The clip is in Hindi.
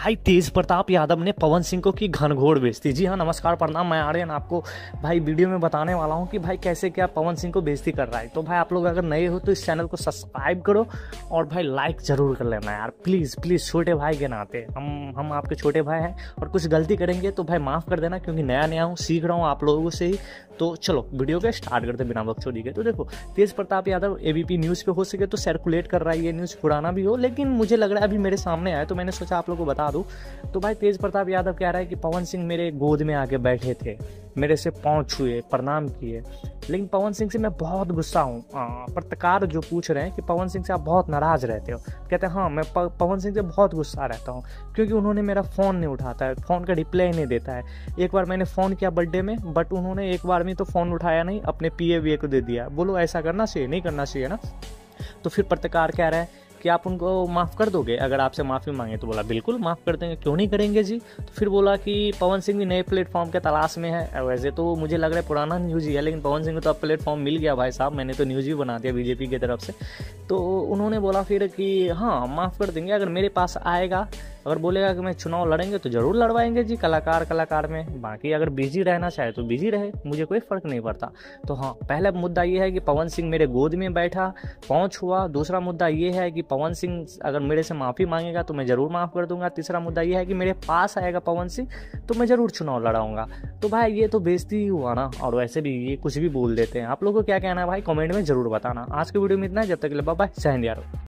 भाई तेज प्रताप यादव ने पवन सिंह को की घनघोर बेइज्जती। जी हाँ, नमस्कार प्रणाम, मैं आर्यन आपको भाई वीडियो में बताने वाला हूँ कि भाई कैसे क्या पवन सिंह को बेइज्जती कर रहा है। तो भाई आप लोग अगर नए हो तो इस चैनल को सब्सक्राइब करो और भाई लाइक जरूर कर लेना यार, प्लीज़ प्लीज़। छोटे भाई के नाते हम आपके छोटे भाई हैं और कुछ गलती करेंगे तो भाई माफ़ कर देना, क्योंकि नया नया हूँ, सीख रहा हूँ आप लोगों से ही। तो चलो वीडियो को स्टार्ट करते बिना बकचोदी के। तो देखो, तेज प्रताप यादव एबीपी न्यूज़ पे हो सके तो सर्कुलेट कर रहा है, ये न्यूज़ पुराना भी हो, लेकिन मुझे लग रहा है अभी मेरे सामने आया तो मैंने सोचा आप लोगों को बता दूं। तो भाई तेज प्रताप यादव कह रहा है कि पवन सिंह मेरे गोद में आके बैठे थे, मेरे से पाँव छुए, प्रणाम किए, लेकिन पवन सिंह से मैं बहुत गुस्सा हूँ। पत्रकार जो पूछ रहे हैं कि पवन सिंह से आप बहुत नाराज रहते हो, कहते हैं हाँ मैं पवन सिंह से बहुत गुस्सा रहता हूँ, क्योंकि उन्होंने मेरा फ़ोन नहीं उठाता है, फ़ोन का रिप्लाई नहीं देता है। एक बार मैंने फ़ोन किया बर्थडे में, बट उन्होंने एक बार में तो फ़ोन उठाया नहीं, अपने PA को दे दिया। बोलो ऐसा करना चाहिए? नहीं करना चाहिए ना। तो फिर पत्रकार कह रहा है कि आप उनको माफ़ कर दोगे अगर आपसे माफ़ी मांगे? तो बोला बिल्कुल माफ़ कर देंगे, क्यों नहीं करेंगे जी। तो फिर बोला कि पवन सिंह भी नए प्लेटफॉर्म के तलाश में है। वैसे तो मुझे लग रहा है पुराना न्यूज़ ही है, लेकिन पवन सिंह को तो अब प्लेटफॉर्म मिल गया भाई साहब, मैंने तो न्यूज़ ही बना दिया बीजेपी की तरफ से। तो उन्होंने बोला फिर कि हाँ माफ़ कर देंगे, अगर मेरे पास आएगा, अगर बोलेगा कि मैं चुनाव लड़ेंगे तो ज़रूर लड़वाएंगे जी, कलाकार में। बाकी अगर बिजी रहना चाहे तो बिजी रहे, मुझे कोई फ़र्क नहीं पड़ता। तो हाँ, पहला मुद्दा ये है कि पवन सिंह मेरे गोद में बैठा, पहुँच हुआ। दूसरा मुद्दा ये है कि पवन सिंह अगर मेरे से माफ़ी मांगेगा तो मैं ज़रूर माफ़ कर दूंगा। तीसरा मुद्दा ये है कि मेरे पास आएगा पवन सिंह तो मैं ज़रूर चुनाव लड़ाऊंगा। तो भाई ये तो बेइज्जती ही हुआ ना, और वैसे भी ये कुछ भी बोल देते हैं। आप लोगों को क्या कहना है भाई, कमेंट में ज़रूर बताना। आज के वीडियो में इतना है, जब तक के लिए बाय बाय, जय हिंद यार।